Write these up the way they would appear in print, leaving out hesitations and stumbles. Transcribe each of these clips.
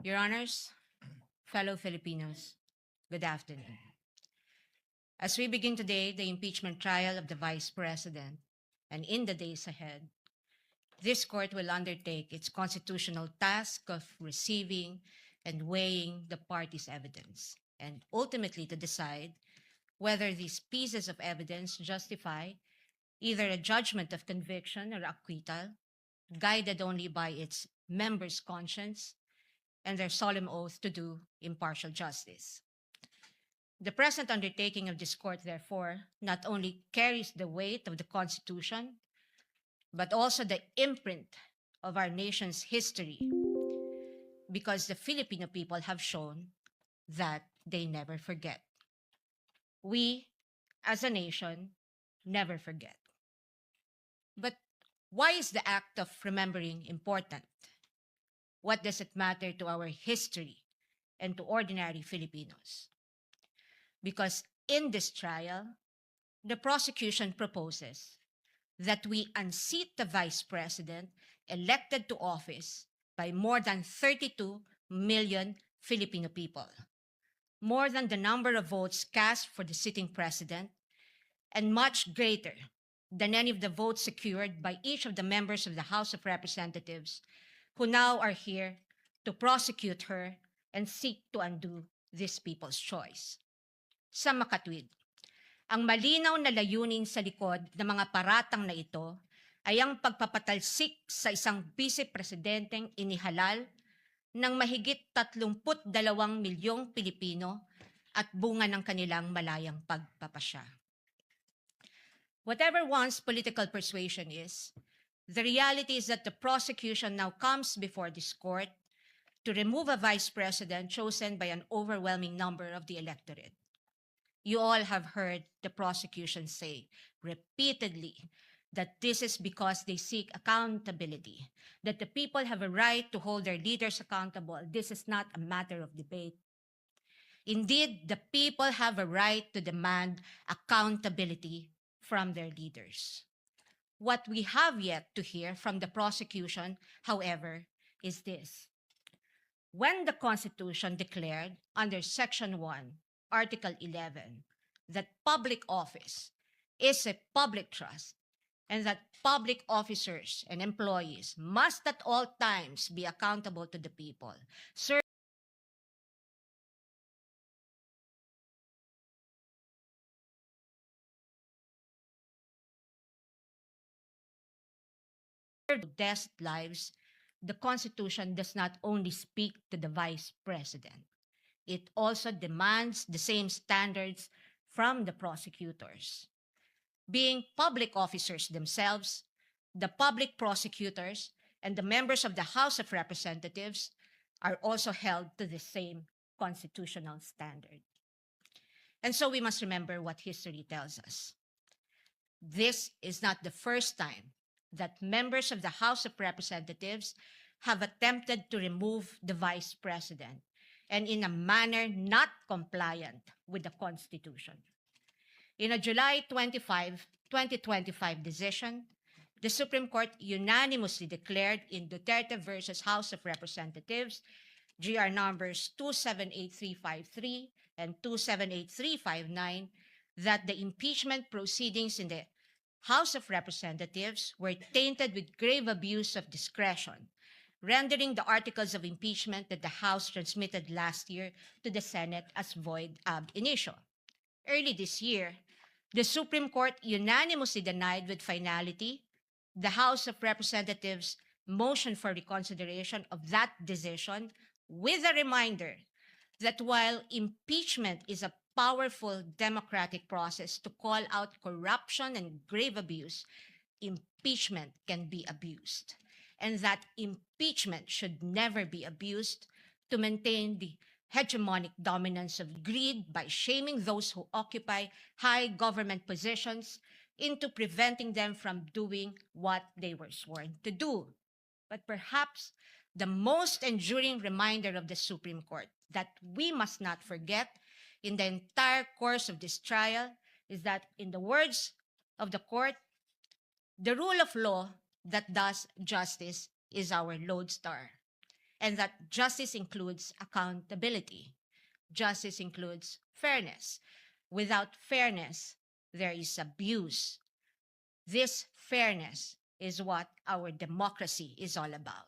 Your Honors, fellow Filipinos, good afternoon. As we begin today the impeachment trial of the Vice President, and in the days ahead, this court will undertake its constitutional task of receiving and weighing the parties' evidence, and ultimately to decide whether these pieces of evidence justify either a judgment of conviction or acquittal, guided only by its members' conscience and their solemn oath to do impartial justice. The present undertaking of this court, therefore, not only carries the weight of the Constitution, but also the imprint of our nation's history, because the Filipino people have shown that they never forget. We, as a nation, never forget. But why is the act of remembering important? What does it matter to our history and to ordinary Filipinos? Because in this trial, the prosecution proposes that we unseat the Vice President elected to office by more than 32 million Filipino people, more than the number of votes cast for the sitting president, and much greater than any of the votes secured by each of the members of the House of Representatives who now are here to prosecute her and seek to undo this people's choice. Sa makatwid, ang malinaw na layunin sa likod ng mga paratang na ito ay ang pagpapatalsik sa isang vice-presidenteng inihalal ng mahigit 32 milyong Pilipino at bunga ng kanilang malayang pagpapasya. Whatever one's political persuasion is, the reality is that the prosecution now comes before this court to remove a vice president chosen by an overwhelming number of the electorate. You all have heard the prosecution say repeatedly that this is because they seek accountability, that the people have a right to hold their leaders accountable. This is not a matter of debate. Indeed, the people have a right to demand accountability from their leaders. What we have yet to hear from the prosecution, however, is this. When the Constitution declared under Section 1, Article 11, that public office is a public trust and that public officers and employees must at all times be accountable to the people, serve their lives, the Constitution does not only speak to the Vice President. It also demands the same standards from the prosecutors. Being public officers themselves, the public prosecutors and the members of the House of Representatives are also held to the same constitutional standard. And so we must remember what history tells us. This is not the first time that members of the House of Representatives have attempted to remove the Vice President, and in a manner not compliant with the Constitution. In a July 25, 2025 decision, the Supreme Court unanimously declared in Duterte versus House of Representatives, GR numbers 278353 and 278359, that the impeachment proceedings in the House of Representatives were tainted with grave abuse of discretion, rendering the articles of impeachment that the House transmitted last year to the Senate as void ab initio. Early this year, the Supreme Court unanimously denied with finality the House of Representatives' motion for reconsideration of that decision, with a reminder that while impeachment is a powerful democratic process to call out corruption and grave abuse, impeachment can be abused, and that impeachment should never be abused to maintain the hegemonic dominance of greed by shaming those who occupy high government positions into preventing them from doing what they were sworn to do. But perhaps the most enduring reminder of the Supreme Court that we must not forget in the entire course of this trial is that, in the words of the court, the rule of law that does justice is our lodestar. and that justice includes accountability. Justice includes fairness. Without fairness, there is abuse. This fairness is what our democracy is all about.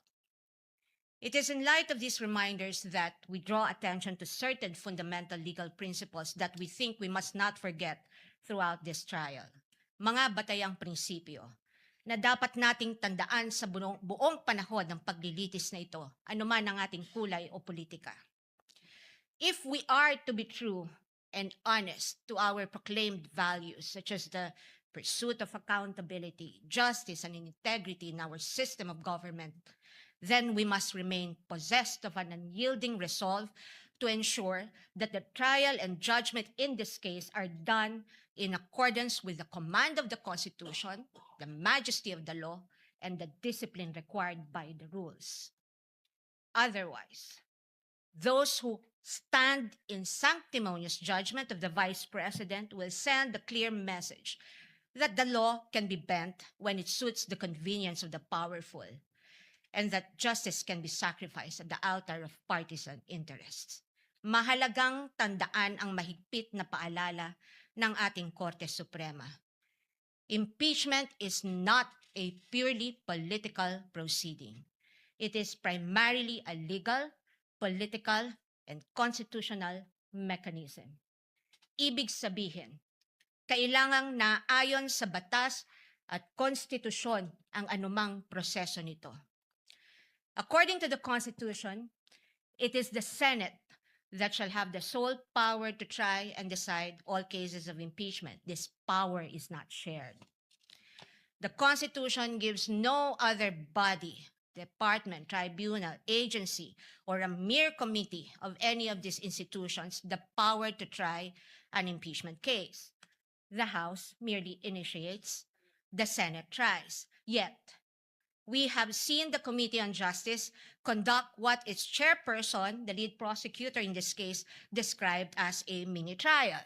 It is in light of these reminders that we draw attention to certain fundamental legal principles that we think we must not forget throughout this trial. Mga batayang prinsipyo na dapat nating tandaan sa buong panahon ng paglilitis na ito, anuman ang ating kulay o politika. If we are to be true and honest to our proclaimed values, such as the pursuit of accountability, justice, and integrity in our system of government, then we must remain possessed of an unyielding resolve to ensure that the trial and judgment in this case are done in accordance with the command of the Constitution, the majesty of the law, and the discipline required by the rules. Otherwise, those who stand in sanctimonious judgment of the Vice President will send a clear message that the law can be bent when it suits the convenience of the powerful, and that justice can be sacrificed at the altar of partisan interests. Mahalagang tandaan ang mahigpit na paalala ng ating Korte Suprema. Impeachment is not a purely political proceeding. It is primarily a legal, political, and constitutional mechanism. Ibig sabihin, kailangang naayon sa batas at konstitusyon ang anumang proseso nito. According to the Constitution, it is the Senate that shall have the sole power to try and decide all cases of impeachment. This power is not shared. The Constitution gives no other body, department, tribunal, agency, or a mere committee of any of these institutions the power to try an impeachment case. The House merely initiates, the Senate tries. Yet, we have seen the Committee on Justice conduct what its chairperson, the lead prosecutor in this case, described as a mini trial,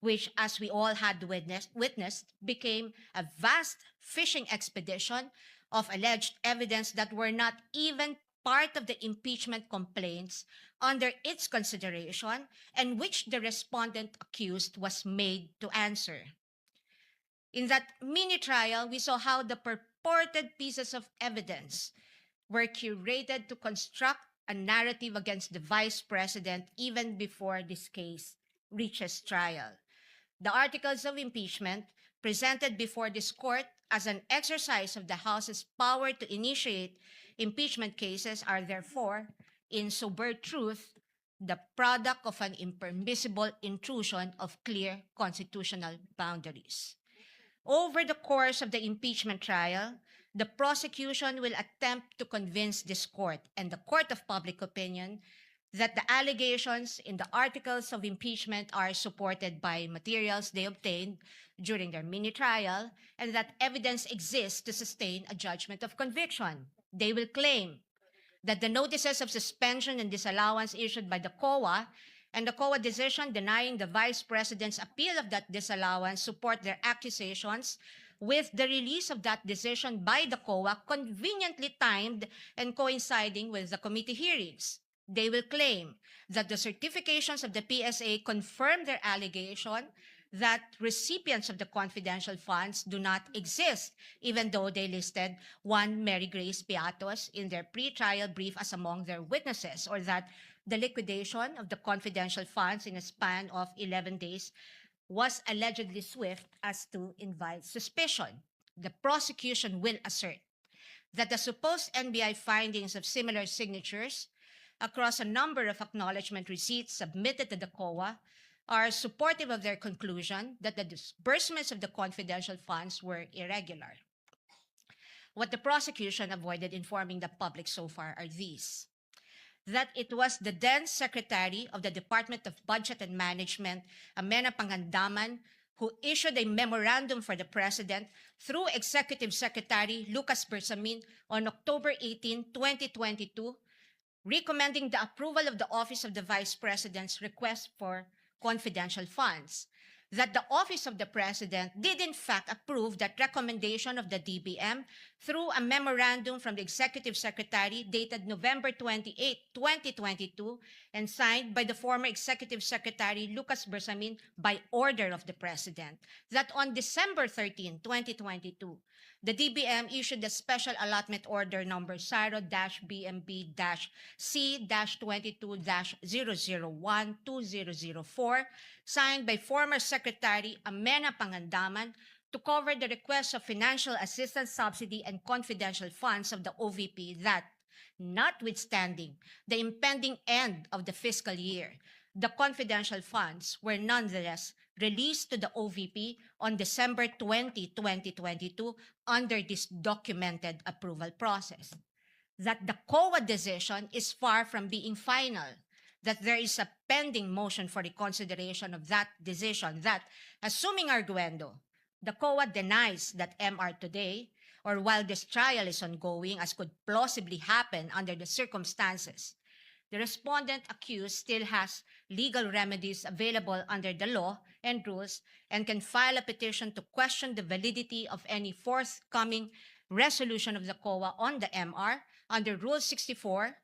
which, as we all had witnessed, became a vast fishing expedition of alleged evidence that were not even part of the impeachment complaints under its consideration and which the respondent accused was made to answer. In that mini trial, we saw how the purported pieces of evidence were curated to construct a narrative against the Vice President even before this case reaches trial. The articles of impeachment presented before this court as an exercise of the House's power to initiate impeachment cases are therefore, in sober truth, the product of an impermissible intrusion of clear constitutional boundaries. Over the course of the impeachment trial, the prosecution will attempt to convince this court and the court of public opinion that the allegations in the articles of impeachment are supported by materials they obtained during their mini trial and that evidence exists to sustain a judgment of conviction. They will claim that the notices of suspension and disallowance issued by the COA and the COA decision denying the Vice President's appeal of that disallowance support their accusations, with the release of that decision by the COA conveniently timed and coinciding with the committee hearings. They will claim that the certifications of the PSA confirm their allegation that recipients of the confidential funds do not exist, even though they listed one Mary Grace Piatos in their pre-trial brief as among their witnesses, or that the liquidation of the confidential funds in a span of 11 days was allegedly swift as to invite suspicion. The prosecution will assert that the supposed NBI findings of similar signatures across a number of acknowledgement receipts submitted to the COA are supportive of their conclusion that the disbursements of the confidential funds were irregular. What the prosecution avoided informing the public so far are these: that it was the then Secretary of the Department of Budget and Management, Amena Pangandaman, who issued a memorandum for the President through Executive Secretary Lucas Bersamin on October 18, 2022, recommending the approval of the Office of the Vice President's request for confidential funds. That the Office of the President did in fact approve that recommendation of the DBM through a memorandum from the Executive Secretary dated November 28, 2022, and signed by the former Executive Secretary Lucas Bersamin by order of the President, that on December 13, 2022, the DBM issued a special allotment order number SARO-BMB-C-22-001-2004, signed by former Secretary Amena Pangandaman, to cover the request of financial assistance, subsidy, and confidential funds of the OVP that, notwithstanding the impending end of the fiscal year, the confidential funds were nonetheless released to the OVP on December 20, 2022 under this documented approval process. That the COA decision is far from being final, that there is a pending motion for reconsideration of that decision that, assuming arguendo, the COA denies that MR today, or while this trial is ongoing, as could plausibly happen under the circumstances, the respondent accused still has legal remedies available under the law and rules and can file a petition to question the validity of any forthcoming resolution of the COA on the MR under Rule 64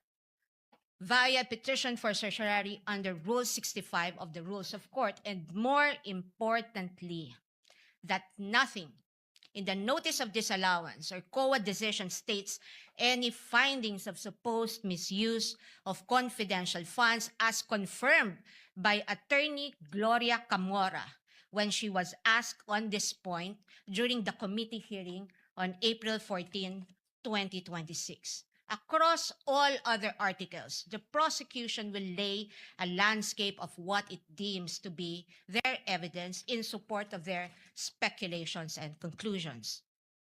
via petition for certiorari under Rule 65 of the Rules of Court, and more importantly, that nothing in the notice of disallowance or COA decision states any findings of supposed misuse of confidential funds as confirmed by Attorney Gloria Camora when she was asked on this point during the committee hearing on April 14, 2026. Across all other articles, the prosecution will lay a landscape of what it deems to be their evidence in support of their speculations and conclusions.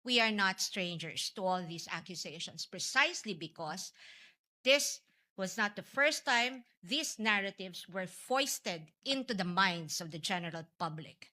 We are not strangers to all these accusations, precisely because this was not the first time these narratives were foisted into the minds of the general public.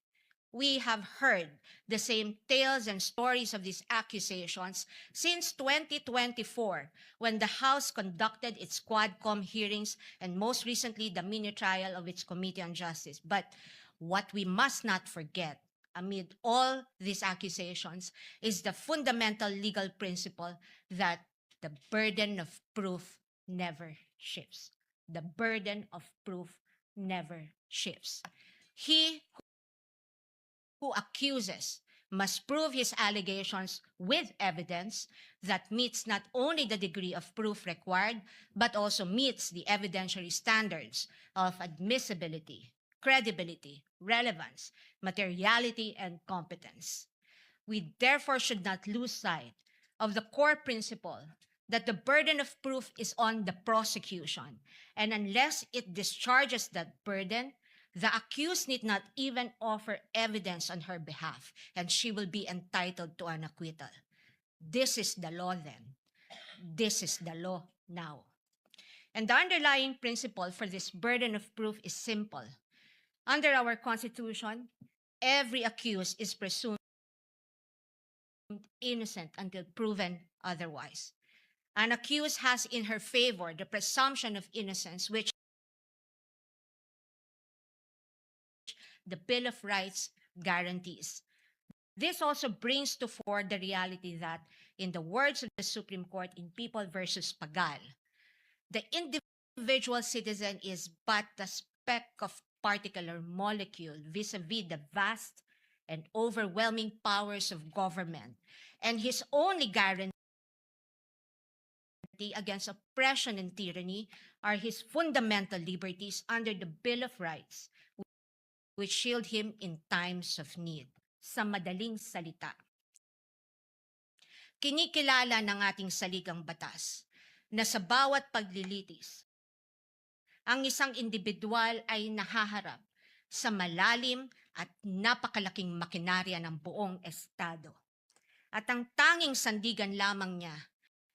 We have heard the same tales and stories of these accusations since 2024, when the House conducted its Quadcom hearings and most recently the mini trial of its Committee on Justice. But what we must not forget amid all these accusations is the fundamental legal principle that the burden of proof never shifts. The burden of proof never shifts. He who accuses must prove his allegations with evidence that meets not only the degree of proof required, but also meets the evidentiary standards of admissibility, credibility, relevance, materiality, and competence. We therefore should not lose sight of the core principle that the burden of proof is on the prosecution, and unless it discharges that burden, the accused need not even offer evidence on her behalf, and she will be entitled to an acquittal. This is the law then. This is the law now. And the underlying principle for this burden of proof is simple. Under our Constitution, every accused is presumed innocent until proven otherwise. An accused has in her favor the presumption of innocence, which the Bill of Rights guarantees. This also brings to fore the reality that, in the words of the Supreme Court in People versus Pagal, the individual citizen is but a speck of particular molecule vis-a-vis the vast and overwhelming powers of government, and his only guarantee against oppression and tyranny are his fundamental liberties under the Bill of Rights, which shield him in times of need. Sa madaling salita, kinikilala ng ating saligang batas na sa bawat paglilitis, ang isang individual ay nahaharap sa malalim at napakalaking makinarya ng buong Estado. At ang tanging sandigan lamang niya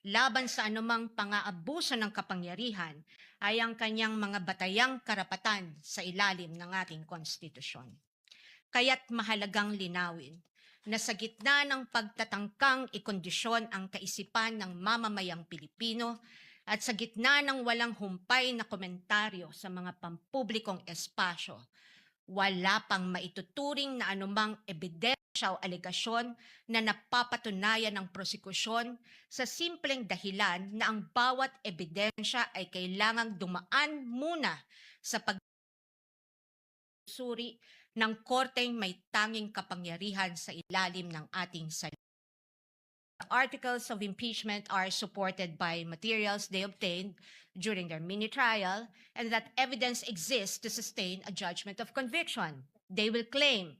laban sa anumang pang-aabuso ng kapangyarihan ay ang kanyang mga batayang karapatan sa ilalim ng ating konstitusyon. Kaya't mahalagang linawin na sa gitna ng pagtatangkang ikondisyon ang kaisipan ng mamamayang Pilipino at sa gitna ng walang humpay na komentaryo sa mga pampublikong espasyo, wala pang maituturing na anumang ebidensya siya o aligasyon na napapatunayan ng prosekusyon sa simpleng dahilan na ang bawat ebidensya ay kailangang dumaan muna sa pagsuri ng korteng may tanging kapangyarihan sa ilalim ng ating salita. The articles of impeachment are supported by materials they obtained during their mini-trial and that evidence exists to sustain a judgment of conviction. They will claim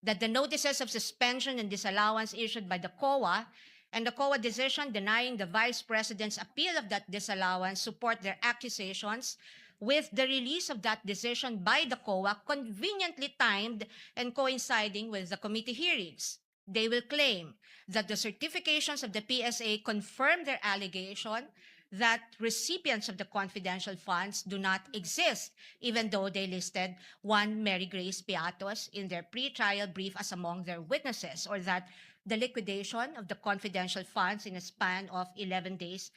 that the notices of suspension and disallowance issued by the COA and the COA decision denying the Vice President's appeal of that disallowance support their accusations, with the release of that decision by the COA conveniently timed and coinciding with the committee hearings. They will claim that the certifications of the PSA confirm their allegation that recipients of the confidential funds do not exist, even though they listed one Mary Grace Beatos in their pre-trial brief as among their witnesses, or that the liquidation of the confidential funds in a span of 11 days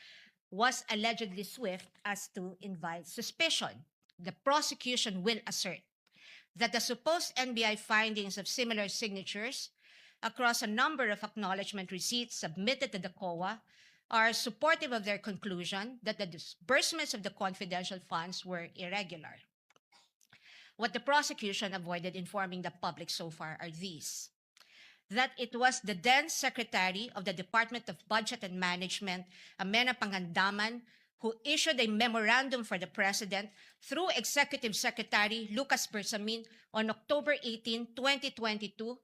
was allegedly swift as to invite suspicion. The prosecution will assert that the supposed NBI findings of similar signatures across a number of acknowledgement receipts submitted to the COA are supportive of their conclusion that the disbursements of the confidential funds were irregular. What the prosecution avoided informing the public so far are these: that it was the then Secretary of the Department of Budget and Management, Amena Pangandaman, who issued a memorandum for the President through Executive Secretary Lucas Bersamin on October 18, 2022,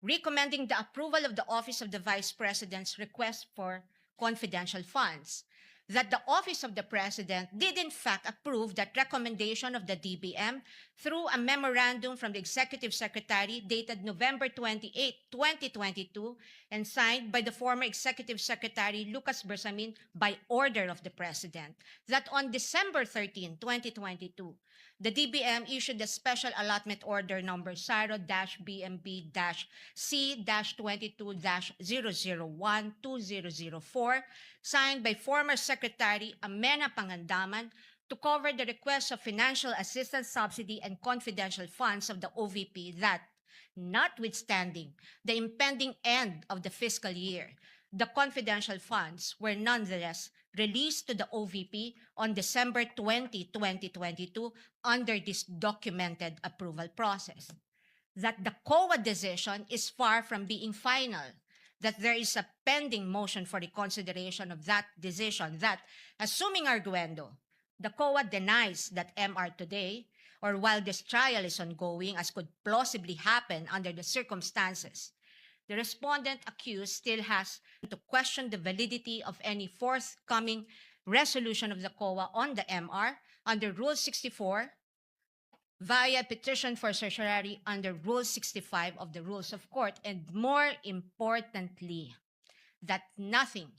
recommending the approval of the Office of the Vice President's request for confidential funds. That the Office of the President did in fact approve that recommendation of the DBM through a memorandum from the Executive Secretary dated November 28, 2022, and signed by the former Executive Secretary Lucas Bersamin by order of the President. That on December 13, 2022, the DBM issued a special allotment order number SARO-BMB-C-22-001-2004, signed by former Secretary Amena Pangandaman, to cover the request of financial assistance, subsidy, and confidential funds of the OVP that, notwithstanding the impending end of the fiscal year, the confidential funds were nonetheless released to the OVP on December 20, 2022 under this documented approval process. That the COA decision is far from being final, that there is a pending motion for reconsideration of that decision, that, assuming arguendo, the COA denies that MR today, or while this trial is ongoing, as could plausibly happen under the circumstances, the respondent accused still has to question the validity of any forthcoming resolution of the COA on the MR under Rule 64 via petition for certiorari under Rule 65 of the Rules of Court, and more importantly, that nothing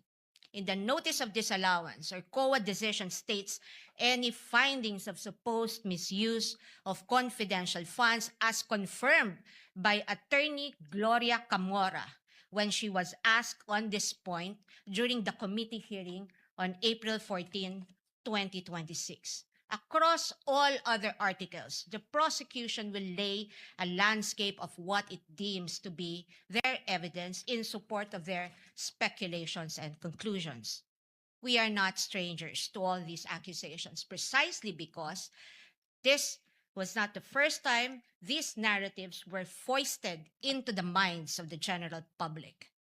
in the notice of disallowance or COA decision states any findings of supposed misuse of confidential funds as confirmed by Attorney Gloria Camora when she was asked on this point during the committee hearing on April 14, 2026. Across all other articles, the prosecution will lay a landscape of what it deems to be their evidence in support of their speculations and conclusions. We are not strangers to all these accusations, precisely because this was not the first time these narratives were foisted into the minds of the general public.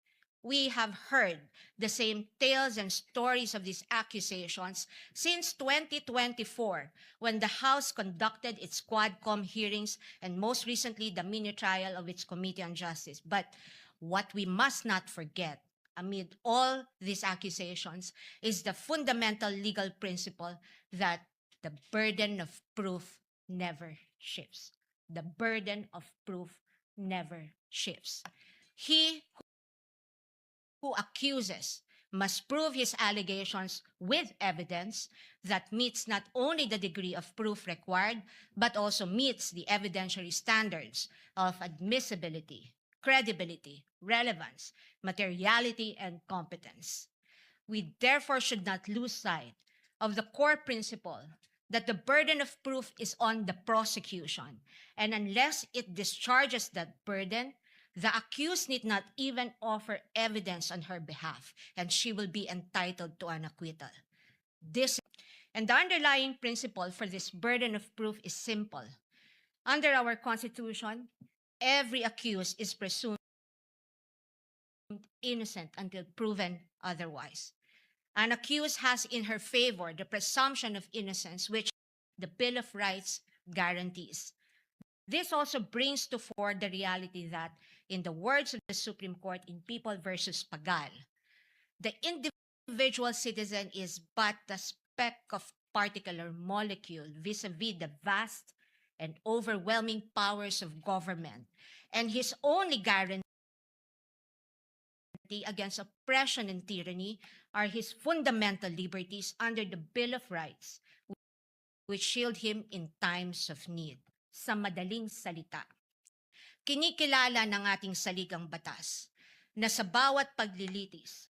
We have heard the same tales and stories of these accusations since 2024, when the House conducted its Quadcom hearings and most recently the mini-trial of its Committee on Justice. But what we must not forget amid all these accusations is the fundamental legal principle that the burden of proof never shifts. The burden of proof never shifts. He who accuses must prove his allegations with evidence that meets not only the degree of proof required, but also meets the evidentiary standards of admissibility, credibility, relevance, materiality, and competence. We therefore should not lose sight of the core principle that the burden of proof is on the prosecution, and unless it discharges that burden, The accused need not even offer evidence on her behalf, and she will be entitled to an acquittal. This and the underlying principle for this burden of proof is simple. Under our Constitution, every accused is presumed innocent until proven otherwise. An accused has in her favor the presumption of innocence, which the Bill of Rights guarantees. This also brings to fore the reality that, in the words of the Supreme Court in People versus Pagal, the individual citizen is but the speck of particular molecule vis-a-vis the vast and overwhelming powers of government, and his only guarantee against oppression and tyranny are his fundamental liberties under the Bill of Rights, which shield him in times of need. Sa madaling salita, kinikilala ng ating saligang batas na sa bawat paglilitis